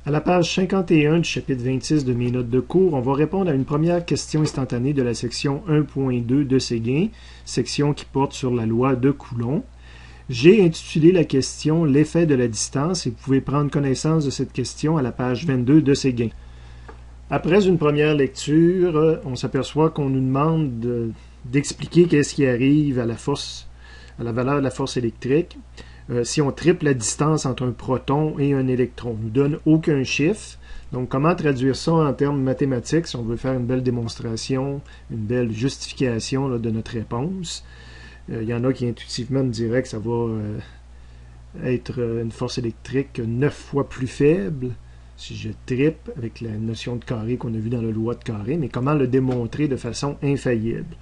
À la page 51 du chapitre 26 de mes notes de cours, on va répondre à une première question instantanée de la section 1.2 de Séguin, section qui porte sur la loi de Coulomb. J'ai intitulé la question « L'effet de la distance » et vous pouvez prendre connaissance de cette question à la page 22 de Séguin. Après une première lecture, on s'aperçoit qu'on nous demande d'expliquer qu'est-ce qui arrive à la force, à la valeur de la force électrique. Si on triple la distance entre un proton et un électron. On ne nous donne aucun chiffre. Donc, comment traduire ça en termes mathématiques si on veut faire une belle démonstration, une belle justification là, de notre réponse? Il y en a qui intuitivement me diraient que ça va être une force électrique 9 fois plus faible si je triple avec la notion de carré qu'on a vue dans la loi de carré. Mais comment le démontrer de façon infaillible?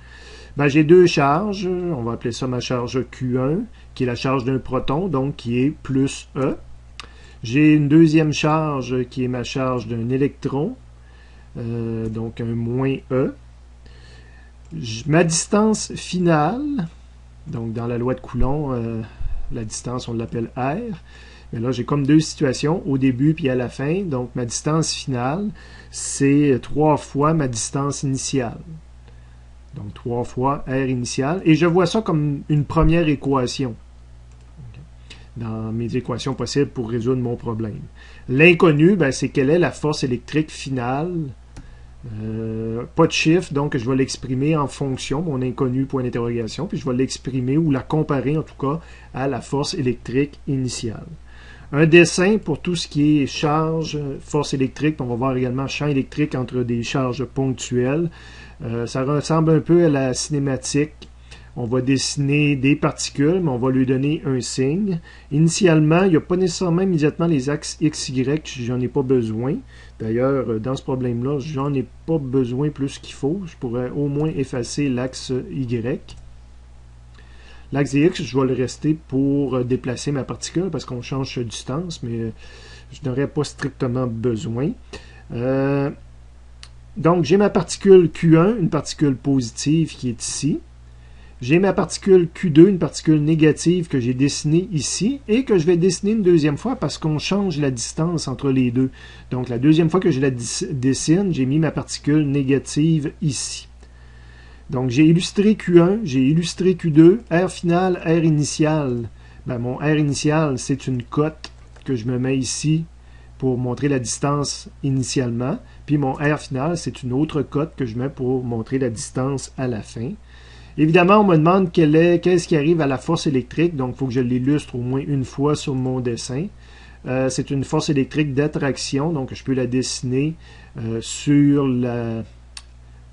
Ben, j'ai deux charges, on va appeler ça ma charge Q1, qui est la charge d'un proton, donc qui est plus E. J'ai une deuxième charge qui est ma charge d'un électron, donc un moins E. Ma distance finale, donc dans la loi de Coulomb, la distance on l'appelle R. Mais là, j'ai comme deux situations, au début puis à la fin. Donc ma distance finale, c'est 3 fois ma distance initiale. Donc 3 fois R initial. Et je vois ça comme une première équation dans mes équations possibles pour résoudre mon problème. L'inconnu, ben, c'est quelle est la force électrique finale. Pas de chiffre, donc je vais l'exprimer en fonction, mon inconnu, point d'interrogation, puis je vais l'exprimer ou la comparer en tout cas à la force électrique initiale. Un dessin pour tout ce qui est charge, force électrique, on va voir également champ électrique entre des charges ponctuelles. Ça ressemble un peu à la cinématique. On va dessiner des particules, mais on va lui donner un signe. Initialement, il n'y a pas nécessairement immédiatement les axes X, Y, j'en ai pas besoin. D'ailleurs, dans ce problème-là, j'en ai pas besoin plus qu'il faut. Je pourrais au moins effacer l'axe Y. L'axe X, je vais le rester pour déplacer ma particule parce qu'on change de distance, mais je n'aurais pas strictement besoin. Donc, j'ai ma particule Q1, une particule positive qui est ici. J'ai ma particule Q2, une particule négative que j'ai dessinée ici et que je vais dessiner une deuxième fois parce qu'on change la distance entre les deux. Donc, la deuxième fois que je la dessine, j'ai mis ma particule négative ici. Donc, j'ai illustré Q1, j'ai illustré Q2, R final, R initial. Ben, mon R initial, c'est une cote que je me mets ici pour montrer la distance initialement. Puis mon R final, c'est une autre cote que je mets pour montrer la distance à la fin. Évidemment, on me demande qu'est-ce qui arrive à la force électrique, donc il faut que je l'illustre au moins une fois sur mon dessin. C'est une force électrique d'attraction, donc je peux la dessiner sur la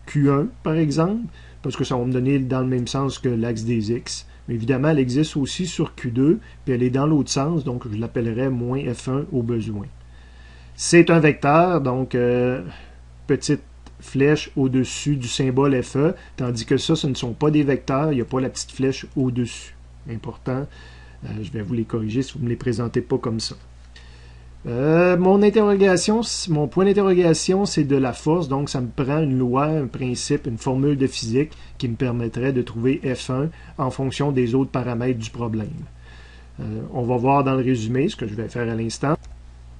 Q1, par exemple, parce que ça va me donner dans le même sens que l'axe des X. Mais évidemment, elle existe aussi sur Q2, puis elle est dans l'autre sens, donc je l'appellerai moins F1 au besoin. C'est un vecteur, donc petite flèche au-dessus du symbole FE, tandis que ça, ce ne sont pas des vecteurs, il n'y a pas la petite flèche au-dessus. Important, je vais vous les corriger si vous ne me les présentez pas comme ça. Mon point d'interrogation, c'est de la force, donc ça me prend une loi, un principe, une formule de physique qui me permettrait de trouver F1 en fonction des autres paramètres du problème. On va voir dans le résumé ce que je vais faire à l'instant.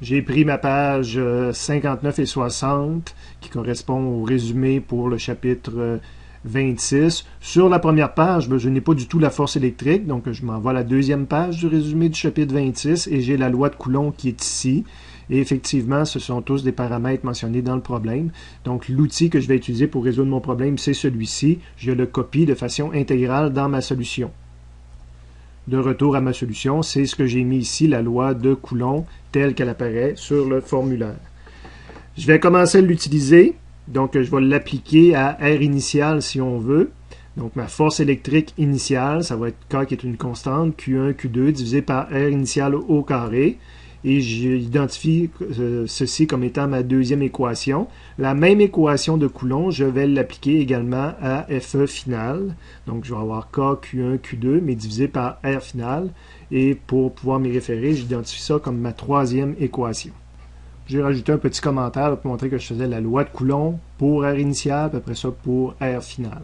J'ai pris ma page 59 et 60 qui correspond au résumé pour le chapitre 26. Sur la première page, je n'ai pas du tout la force électrique, donc je m'envoie à la deuxième page du résumé du chapitre 26 et j'ai la loi de Coulomb qui est ici. Et effectivement, ce sont tous des paramètres mentionnés dans le problème. Donc l'outil que je vais utiliser pour résoudre mon problème, c'est celui-ci. Je le copie de façon intégrale dans ma solution. De retour à ma solution, c'est ce que j'ai mis ici, la loi de Coulomb, telle qu'elle apparaît sur le formulaire. Je vais commencer à l'utiliser, donc je vais l'appliquer à R initial si on veut. Donc ma force électrique initiale, ça va être K qui est une constante, Q1, Q2, divisé par R initial au carré. Et j'identifie ceci comme étant ma deuxième équation. La même équation de Coulomb, je vais l'appliquer également à FE final. Donc, je vais avoir K, Q1, Q2, mais divisé par R final. Et pour pouvoir m'y référer, j'identifie ça comme ma troisième équation. J'ai rajouté un petit commentaire pour montrer que je faisais la loi de Coulomb pour R initial, puis après ça pour R final.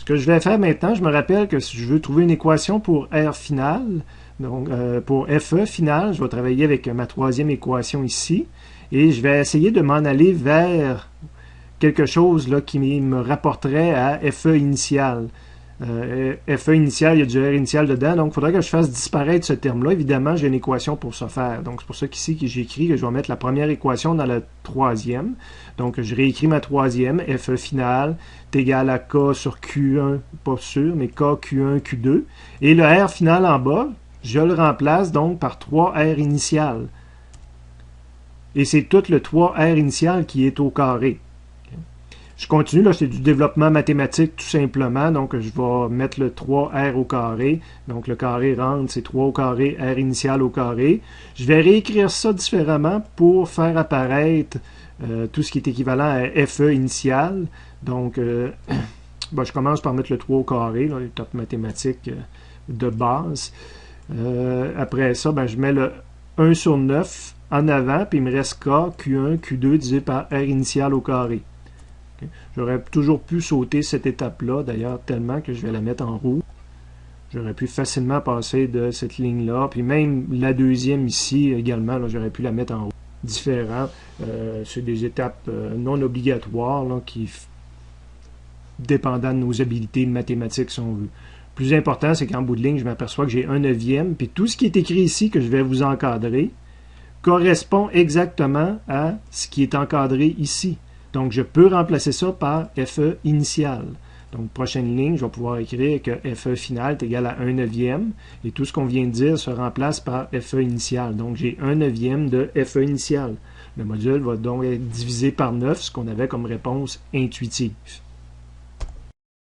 Ce que je vais faire maintenant, je me rappelle que si je veux trouver une équation pour R final, Donc, pour FE final, je vais travailler avec ma troisième équation ici. Et je vais essayer de m'en aller vers quelque chose là, qui me rapporterait à FE initial. FE initial, il y a du R initial dedans, donc il faudrait que je fasse disparaître ce terme-là. Évidemment, j'ai une équation pour ce faire. Donc, c'est pour ça qu'ici, j'écris que je vais mettre la première équation dans la troisième. Donc, je réécris ma troisième, FE final est égal à K sur Q1, pas sûr, mais K, Q1, Q2. Et le R final en bas, je le remplace donc par 3R initial. Et c'est tout le 3R initial qui est au carré. Je continue, là, c'est du développement mathématique tout simplement, donc je vais mettre le 3R au carré, donc le carré rentre, c'est 3 au carré, R initial au carré. Je vais réécrire ça différemment pour faire apparaître tout ce qui est équivalent à FE initial. Donc, bon, je commence par mettre le 3 au carré, là, les top mathématiques de base. Après ça, ben, je mets le 1 sur 9 en avant, puis il me reste K, Q1, Q2 divisé par R initial au carré. J'aurais toujours pu sauter cette étape-là, d'ailleurs, tellement que je vais la mettre en rouge. J'aurais pu facilement passer de cette ligne-là, puis même la deuxième ici également, j'aurais pu la mettre en rouge. Différent, c'est des étapes non obligatoires, là, qui dépendant de nos habiletés mathématiques, si on veut. Le plus important, c'est qu'en bout de ligne, je m'aperçois que j'ai 1/9, puis tout ce qui est écrit ici, que je vais vous encadrer, correspond exactement à ce qui est encadré ici. Donc, je peux remplacer ça par FE initial. Donc, prochaine ligne, je vais pouvoir écrire que FE final est égal à 1/9, et tout ce qu'on vient de dire se remplace par FE initial. Donc, j'ai 1/9 de FE initial. Le module va donc être divisé par 9, ce qu'on avait comme réponse intuitive.